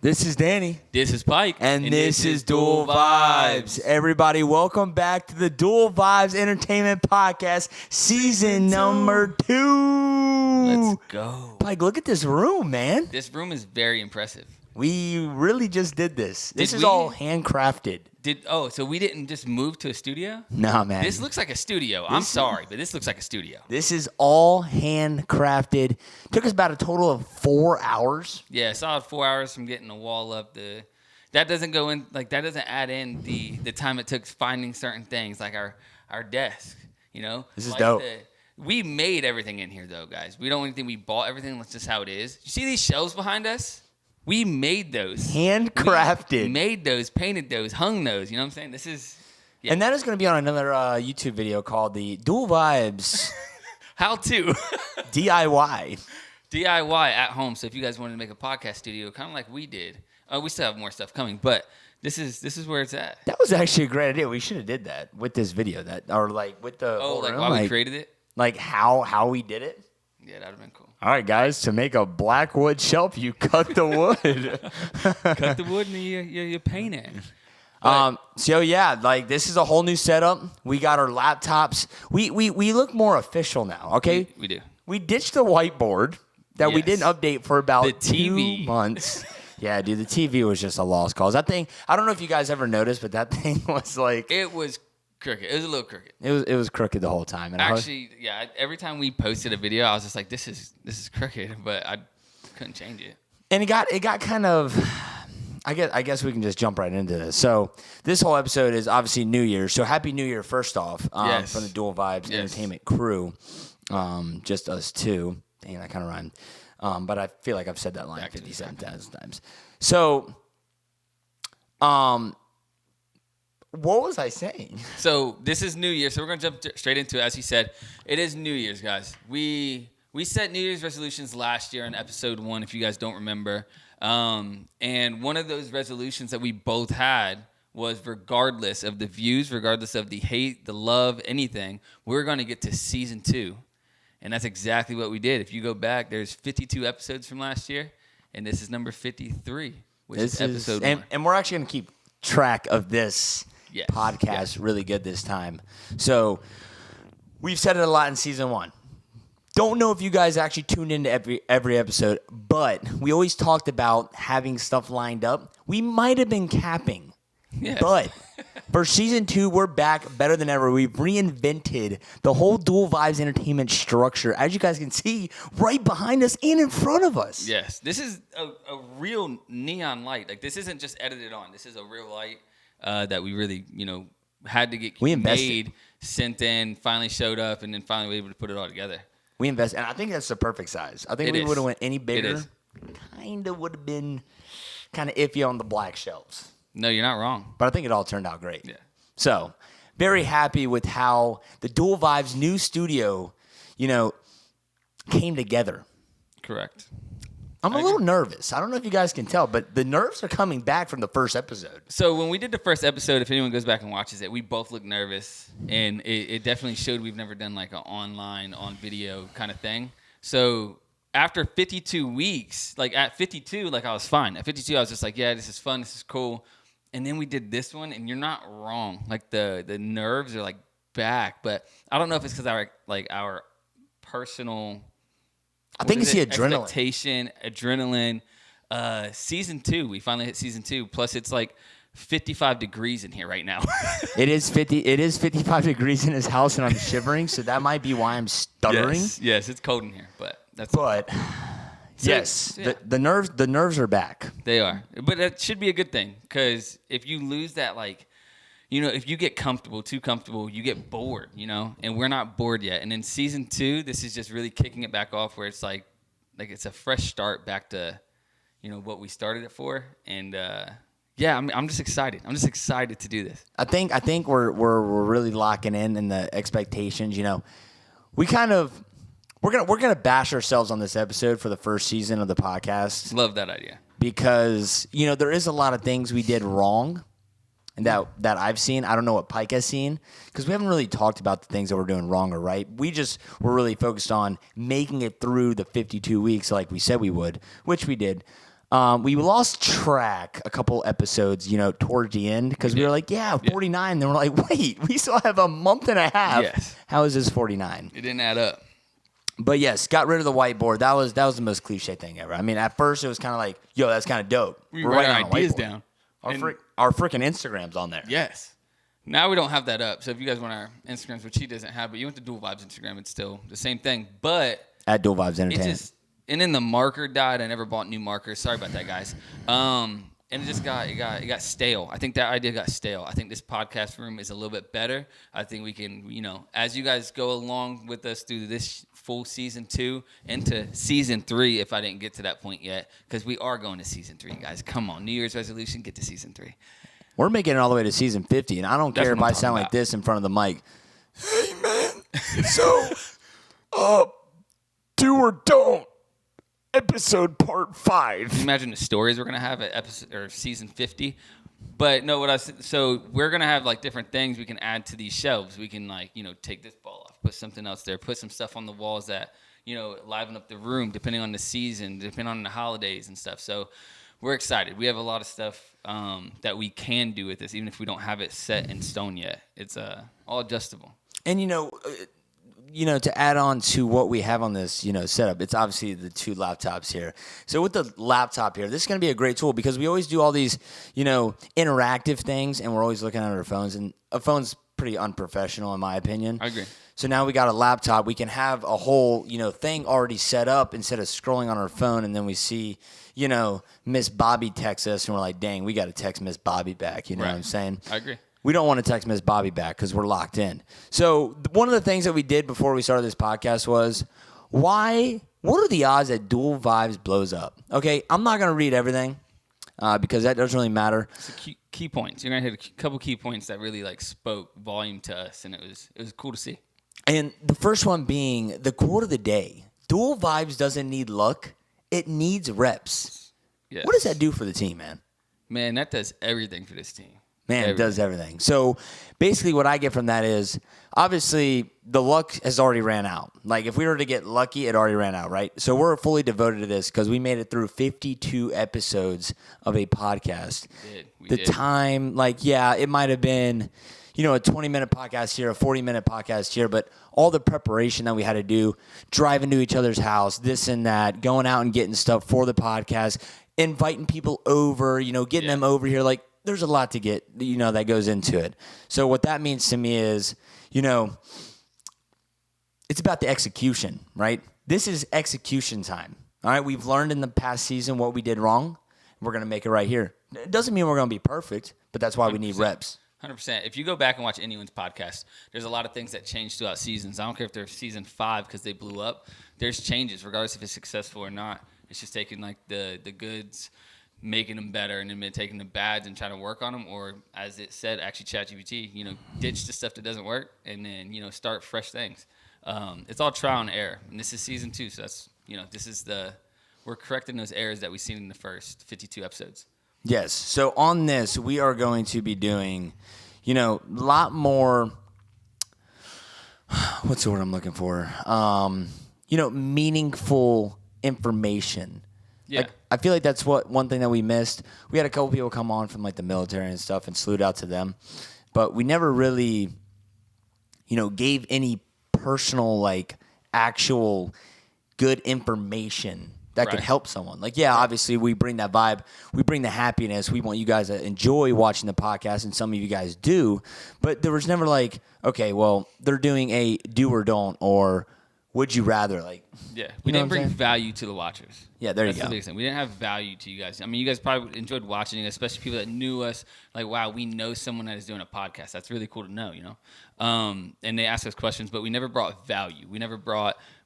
This is Danny. This is Pike. And this is Dual Vibes. Everybody, welcome back to the Dual Vibes Entertainment Podcast, season number 2. Let's go. Pike, look at this room, man. This room is very impressive. We really just did this. This is we? all handcrafted. So we didn't just move to a studio? Nah, man. This looks like a studio. I'm sorry, but this looks like a studio. This is all handcrafted. Took us about a total of 4 hours. Yeah, solid 4 hours from getting the wall up. That doesn't go in, like, that doesn't add in the time it took finding certain things, like our desk, you know? This is like dope. We made everything in here, though, guys. We don't anything. We bought everything. That's just how it is. You see these shelves behind us? We made those. Handcrafted. We made those, painted those, hung those. You know what I'm saying? This is... Yeah. And that is going to be on another YouTube video called the Dual Vibes How to. DIY. DIY at home. So if you guys wanted to make a podcast studio, kind of like we did, we still have more stuff coming, but this is where it's at. That was actually a great idea. We should have did that with this video, with the whole like room, why we created it? Like how we did it. Yeah, that'd have been cool. All right, guys, to make a black wood shelf, you cut the wood. Cut the wood and you paint it. So yeah, like this is a whole new setup. We got our laptops. We look more official now. Okay, We do. We ditched the whiteboard that we Yes. didn't update for about The TV. 2 months. Yeah, dude, the TV was just a lost cause. That thing, I don't know if you guys ever noticed, but that thing was like It was crooked. It was a little crooked. it was crooked the whole time. And Actually, yeah. Every time we posted a video, I was just like, "This is crooked," but I couldn't change it. And it got kind of. I guess we can just jump right into this. So this whole episode is obviously New Year's. So Happy New Year, first off, Yes. from the Dual Vibes Yes. Entertainment crew. Just us two. Dang, that kind of rhymed. But I feel like I've said that line 57,000 times. So, what was I saying? So this is New Year, so we're gonna jump straight into it. As he said, it is New Year's, guys. We set New Year's resolutions last year in episode 1, if you guys don't remember. And one of those resolutions that we both had was, regardless of the views, regardless of the hate, the love, anything, we're gonna get to season 2, and that's exactly what we did. If you go back, there's 52 episodes from last year, and this is number 53, which is episode 1. And we're actually gonna keep track of this. Yes. Podcast really good this time. So we've said it a lot in season 1. Don't know if you guys actually tuned into every episode, but we always talked about having stuff lined up. We might have been capping, Yes. but for season 2, we're back better than ever. We've reinvented the whole Dual Vibes Entertainment structure, as you guys can see right behind us and in front of us. Yes, this is a real neon light. Like, this isn't just edited on. This is a real light that we really, had to get made, sent in, finally showed up, and then finally were able to put it all together. We invest, and I think that's the perfect size. I think It we is. would have went any It bigger. is. Kind of would have been kind of iffy on the black shelves. No, you're not wrong. But I think it all turned out great. Yeah. So, very happy with how the Dual Vibes new studio, came together. Correct. I'm a little nervous. I don't know if you guys can tell, but the nerves are coming back from the first episode. So when we did the first episode, if anyone goes back and watches it, we both looked nervous, and it definitely showed we've never done like an online, on video kind of thing. So after 52 weeks, like at 52, like I was fine. At 52, I was just like, yeah, this is fun, this is cool. And then we did this one, and you're not wrong. Like the nerves are like back, but I don't know if it's because our personal. I think it's the adrenaline. Expectation, adrenaline. Season 2, we finally hit season 2. Plus, it's like 55 degrees in here right now. It is 55 degrees in his house, and I'm shivering, so that might be why I'm stuttering. Yes, it's cold in here, but that's. But yes, yeah. the nerves are back. They are, but that should be a good thing, because if you lose that, if you get too comfortable, you get bored, and we're not bored yet. And in season 2, this is just really kicking it back off, where it's like it's a fresh start back to, what we started it for. And I'm just excited. I'm just excited to do this. I think we're really locking in the expectations. We're gonna bash ourselves on this episode for the first season of the podcast. Love that idea, because there is a lot of things we did wrong. And that I've seen. I don't know what Pike has seen, because we haven't really talked about the things that we're doing wrong or right. We just were really focused on making it through the 52 weeks like we said we would, which we did. We lost track a couple episodes, towards the end because we were like, 49. Then we're like, wait, we still have a month and a half. Yes. How is this 49? It didn't add up. But yes, got rid of the whiteboard. That was the most cliche thing ever. I mean, at first it was kind of like, yo, that's kind of dope. We're writing our ideas down. Our freaking Instagram's on there. Yes. Now we don't have that up. So if you guys want our Instagrams, which he doesn't have, but you went to Dual Vibes Instagram, it's still the same thing. But at Dual Vibes Entertainment. And then the marker died. I never bought new markers. Sorry about that, guys. And it just got stale. I think that idea got stale. I think this podcast room is a little bit better. I think we can, as you guys go along with us through this full season 2 into season 3, if I didn't get to that point yet, because we are going to season 3, guys. Come on, New Year's resolution, get to season 3. We're making it all the way to season 50, and I don't care if I sound like this in front of the mic. Hey, man. So, do or don't. Episode part 5. Can you imagine the stories we're gonna have at episode or season 50? But no, so we're gonna have like different things we can add to these shelves. We can take this ball off, put something else there, put some stuff on the walls that liven up the room, depending on the season, depending on the holidays and stuff. So we're excited. We have a lot of stuff that we can do with this, even if we don't have it set in stone yet. It's all adjustable. And to add on to what we have on this, setup, it's obviously the 2 laptops here. So with the laptop here, this is going to be a great tool because we always do all these, interactive things, and we're always looking at our phones. And a phone's pretty unprofessional, in my opinion. I agree. So now we got a laptop. We can have a whole, thing already set up instead of scrolling on our phone, and then we see, Miss Bobby texts us, and we're like, dang, we got to text Miss Bobby back. You know what I'm saying? I agree. We don't want to text Miss Bobby back because we're locked in. So one of the things that we did before we started this podcast was, what are the odds that Dual Vibes blows up? Okay, I'm not going to read everything because that doesn't really matter. So key points. You're going to hit a couple key points that really spoke volume to us, and it was cool to see. And the first one being the quote of the day. Dual Vibes doesn't need luck. It needs reps. Yes. What does that do for the team, man? Man, that does everything for this team. Man, it does everything. So basically what I get from that is, obviously, the luck has already ran out. Like, if we were to get lucky, it already ran out, right? So we're fully devoted to this because we made it through 52 episodes of a podcast. We did. Time, it might have been, a 20-minute podcast here, a 40-minute podcast here, but all the preparation that we had to do, driving to each other's house, this and that, going out and getting stuff for the podcast, inviting people over, getting them over here, there's a lot to get, that goes into it. So what that means to me is, it's about the execution, right? This is execution time. All right, we've learned in the past season what we did wrong. We're going to make it right here. It doesn't mean we're going to be perfect, but that's why we need reps. 100%. If you go back and watch anyone's podcast, there's a lot of things that change throughout seasons. I don't care if they're season 5 because they blew up. There's changes, regardless if it's successful or not. It's just taking the goods, making them better, and then taking the bads and trying to work on them, or as it said, actually ChatGPT, ditch the stuff that doesn't work and then, start fresh things. It's all trial and error, and this is season 2, so that's, we're correcting those errors that we've seen in the first 52 episodes. Yes. So on this, we are going to be doing, a lot more, what's the word I'm looking for? Meaningful information. Yeah. I feel like that's one thing that we missed. We had a couple people come on from the military and stuff, and salute out to them, but we never really, gave any personal actual good information that could help someone. Obviously we bring that vibe, we bring the happiness. We want you guys to enjoy watching the podcast, and some of you guys do, but there was never okay, well, they're doing a do or don't, or would you rather, we didn't bring value to the watchers. Yeah, there you go. That's the biggest thing. We didn't have value to you guys. I mean, you guys probably enjoyed watching it, especially people that knew us. Wow, we know someone that is doing a podcast. That's really cool to know, and they asked us questions, but we never brought value.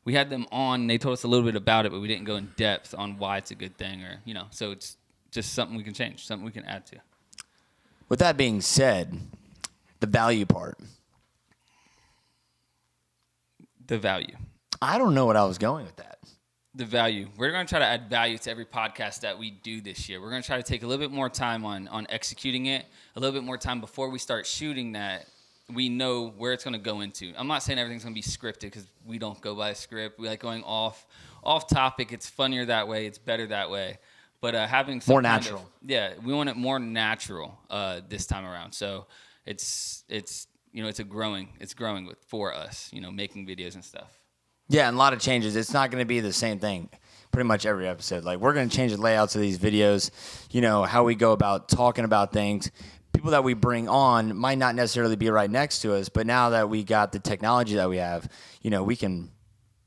We had them on, they told us a little bit about it, but we didn't go in depth on why it's a good thing, or, so it's just something we can change, something we can add to. With that being said, the value part. The value. I don't know what I was going with that. The value. We're going to try to add value to every podcast that we do this year. We're going to try to take a little bit more time on executing it, a little bit more time before we start shooting that. We know where it's going to go into. I'm not saying everything's going to be scripted because we don't go by a script. We like going off topic. It's funnier that way. It's better that way. but having some more kind natural. we want it more natural this time around. So it's it's growing for us, making videos and stuff. Yeah, and a lot of changes. It's not going to be the same thing pretty much every episode. Like, we're going to change the layouts of these videos, how we go about talking about things. People that we bring on might not necessarily be right next to us, but now that we got the technology that we have, we can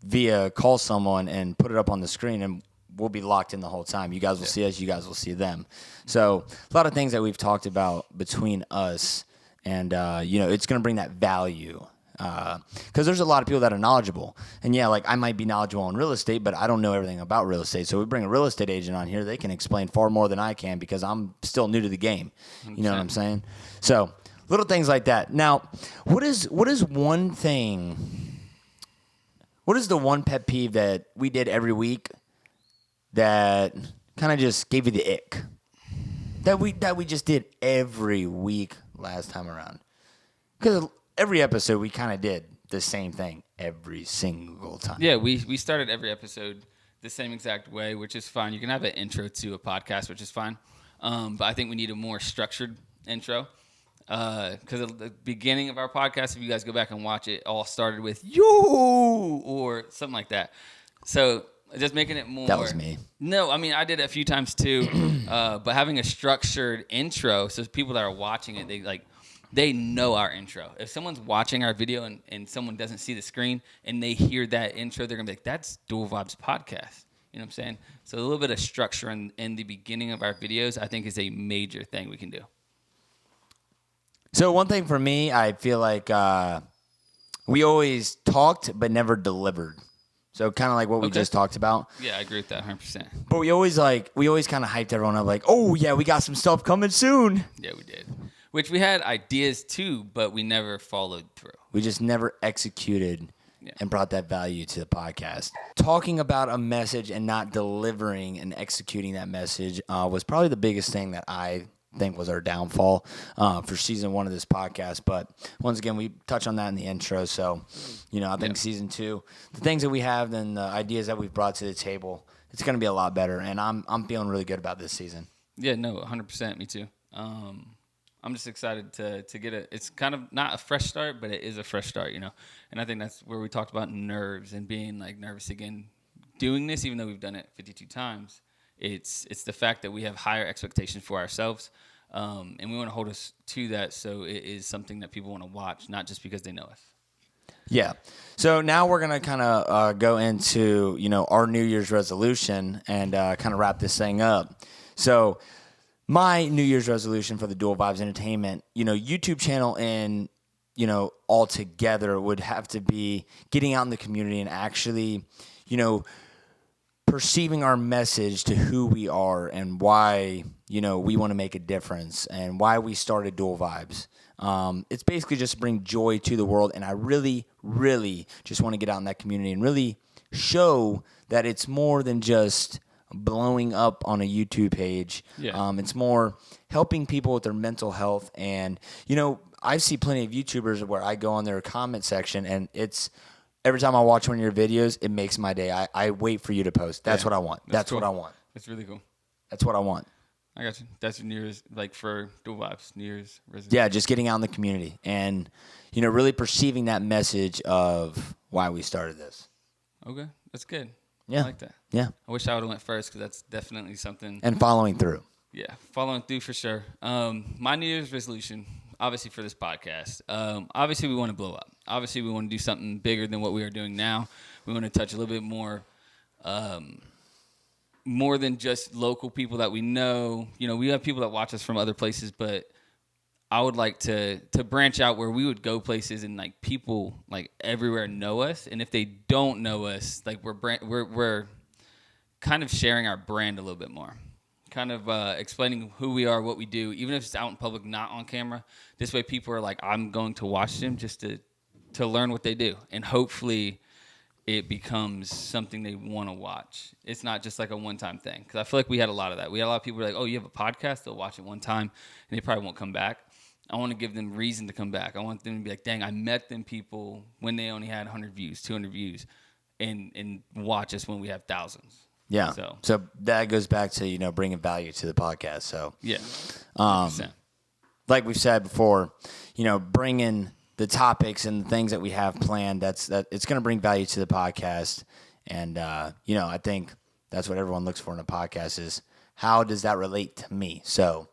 via call someone and put it up on the screen, and we'll be locked in the whole time. You guys will see us. You guys will see them. So a lot of things that we've talked about between us, and, it's going to bring that value. Because there's a lot of people that are knowledgeable, and I might be knowledgeable in real estate, but I don't know everything about real estate. So we bring a real estate agent on here; they can explain far more than I can because I'm still new to the game. 100%. You know what I'm saying? So little things like that. Now, what is one thing? What is the one pet peeve that we did every week that kind of just gave you the ick? That we just did every week last time around? Because every episode, we kind of did the same thing every single time. Yeah, we started every episode the same exact way, which is fine. You can have an intro to a podcast, which is fine. But I think we need a more structured intro. Because at the beginning of our podcast, if you guys go back and watch it, all started with "yo" or something like that. So just making it more. That was me. No, I mean, I did it a few times too. But having a structured intro, so people that are watching it, they know our intro. If someone's watching our video and someone doesn't see the screen and they hear that intro, they're going to be like, that's Dual Vibes Podcast. You know what I'm saying? So a little bit of structure in the beginning of our videos, I think, is a major thing we can do. So one thing for me, I feel like we always talked but never delivered. So kind of like what we just talked about. Yeah, I agree with that 100%. But we always kind of hyped everyone up like, oh, yeah, we got some stuff coming soon. Yeah, we did. Which we had ideas too, but we never followed through. We just never executed and brought that value to the podcast. Talking about a message and not delivering and executing that message was probably the biggest thing that I think was our downfall for season 1 of this podcast. But once again, we touched on that in the intro. So, I think season 2, the things that we have and the ideas that we've brought to the table, it's going to be a lot better. And I'm feeling really good about this season. Yeah, no, 100%. Me too. I'm just excited to get it. It's kind of not a fresh start, but it is a fresh start, And I think that's where we talked about nerves and being nervous again, doing this, even though we've done it 52 times. It's the fact that we have higher expectations for ourselves, and we want to hold us to that. So it is something that people want to watch, not just because they know us. Yeah. So now we're gonna kind of go into our New Year's resolution and kind of wrap this thing up. So my New Year's resolution for the Dual Vibes Entertainment, YouTube channel and, all together would have to be getting out in the community and actually, perceiving our message to who we are and why, we want to make a difference and why we started Dual Vibes. It's basically just to bring joy to the world. And I really, really just want to get out in that community and really show that it's more than just blowing up on a YouTube page. Yeah. It's more helping people with their mental health. And, I see plenty of YouTubers where I go on their comment section and it's every time I watch one of your videos, it makes my day. I wait for you to post. That's what I want. That's cool. what I want. That's really cool. That's what I want. I got you. That's your New Year's, for Dual Vibes, New Year's resolution. Yeah, just getting out in the community and, really perceiving that message of why we started this. Okay, that's good. Yeah. I like that. Yeah. I wish I would have went first because that's definitely something. And following through. Yeah, following through for sure. My New Year's resolution, obviously for this podcast, obviously we want to blow up. Obviously we want to do something bigger than what we are doing now. We want to touch a little bit more than just local people that we know. We have people that watch us from other places, but I would like to branch out where we would go places and people everywhere know us. And if they don't know us, we're kind of sharing our brand a little bit more. Kind of explaining who we are, what we do, even if it's out in public, not on camera. This way people are I'm going to watch them just to learn what they do. And hopefully it becomes something they want to watch. It's not just a one-time thing. Because I feel like we had a lot of that. We had a lot of people who were like, oh, you have a podcast? They'll watch it one time, and they probably won't come back. I want to give them reason to come back. I want them to be like, dang, I met them people when they only had 100 views, 200 views, and watch us when we have thousands. Yeah. So that goes back to, bringing value to the podcast. So, yeah. Like we've said before, bringing the topics and the things that we have planned, it's going to bring value to the podcast. And, I think that's what everyone looks for in a podcast is how does that relate to me? So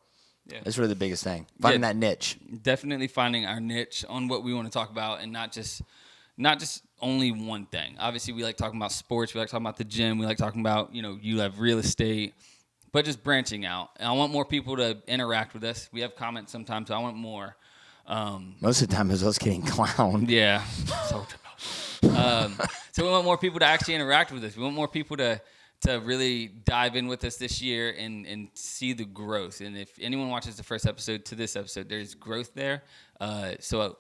that's really the biggest thing, finding that niche. Definitely finding our niche on what we want to talk about and not just only one thing. Obviously, we like talking about sports. We like talking about the gym. We like talking about, you have real estate, but just branching out. And I want more people to interact with us. We have comments sometimes. So I want more. Most of the time, it's us getting clowned. Yeah. So we want more people to actually interact with us. We want more people to really dive in with us this year and see the growth. And if anyone watches the first episode to this episode, there's growth there. So,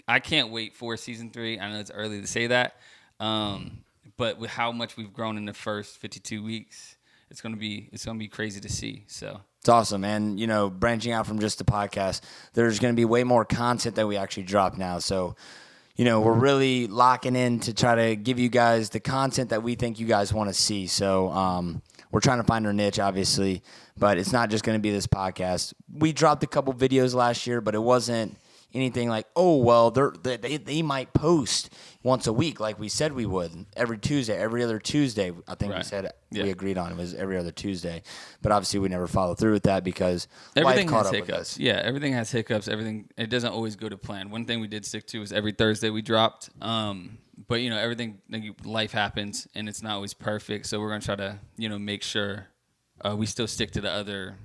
I can't wait for season 3. I know it's early to say that. But with how much we've grown in the first 52 weeks, it's going to be crazy to see. So it's awesome. And, branching out from just the podcast, there's going to be way more content that we actually drop now. So, we're really locking in to try to give you guys the content that we think you guys want to see. So we're trying to find our niche, obviously, but it's not just going to be this podcast. We dropped a couple videos last year, but it wasn't anything like, they might post once a week like we said we would. Every Tuesday, every other Tuesday, I think we said we agreed on it was every other Tuesday. But obviously we never followed through with that because everything life caught has up hiccups. with us. Yeah, everything has hiccups. It doesn't always go to plan. One thing we did stick to was every Thursday we dropped. But everything, life happens and it's not always perfect. So we're going to try to, make sure we still stick to the other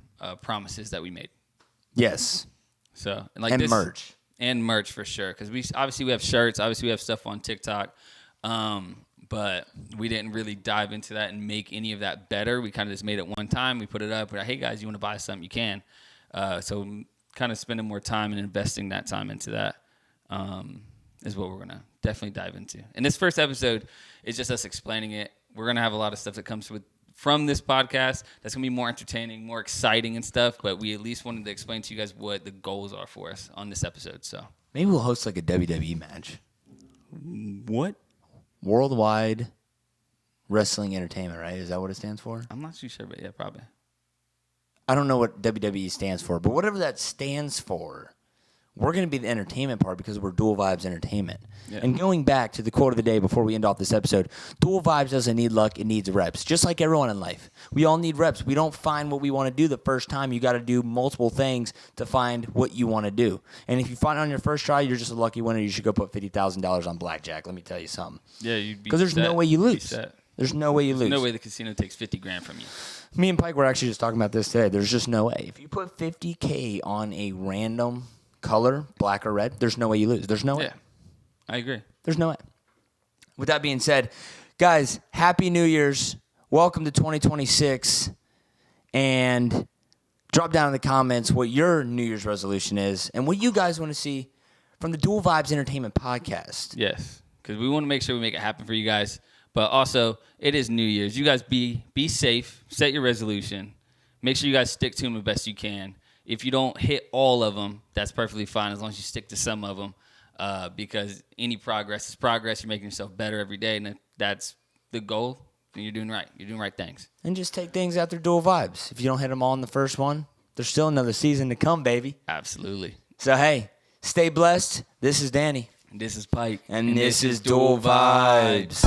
promises that we made. Yes. So merch. And merch for sure, because we have shirts, obviously we have stuff on TikTok, but we didn't really dive into that and make any of that better. We kind of just made it one time. We put it up. We're like, hey guys, you want to buy something? You can. So kind of spending more time and investing that time into that is what we're gonna definitely dive into. And this first episode is just us explaining it. We're gonna have a lot of stuff that comes from this podcast that's going to be more entertaining, more exciting and stuff, but we at least wanted to explain to you guys what the goals are for us on this episode. So maybe we'll host like a WWE match. What? Worldwide Wrestling Entertainment, right? Is that what it stands for? I'm not too sure, but yeah, probably. I don't know what WWE stands for, but whatever that stands for, we're going to be the entertainment part because we're Dual Vibes Entertainment. Yeah. And going back to the quote of the day before we end off this episode, Dual Vibes doesn't need luck, it needs reps. Just like everyone in life. We all need reps. We don't find what we want to do the first time. You got to do multiple things to find what you want to do. And if you find it on your first try, you're just a lucky winner. You should go put $50,000 on blackjack. Let me tell you something. Yeah, you'd be because there's no way you lose. There's no way you lose. No way the casino takes $50,000 from you. Me and Pike were actually just talking about this today. There's just no way. If you put $50K on a random color, black or red, there's no way you lose. There's no way. Yeah, I agree. There's no way. With that being said, guys, Happy New Year's. Welcome to 2026. And drop down in the comments what your New Year's resolution is and what you guys want to see from the Dual Vibes Entertainment podcast. Yes, because we want to make sure we make it happen for you guys. But also, it is New Year's. You guys be safe. Set your resolution. Make sure you guys stick to them the best you can. If you don't hit all of them, that's perfectly fine as long as you stick to some of them. Because any progress is progress. You're making yourself better every day, and that's the goal. And you're doing right. You're doing right things. And just take things out their Dual Vibes. If you don't hit them all in the first one, there's still another season to come, baby. Absolutely. So, hey, stay blessed. This is Danny. And this is Pike. And this is Dual Vibes.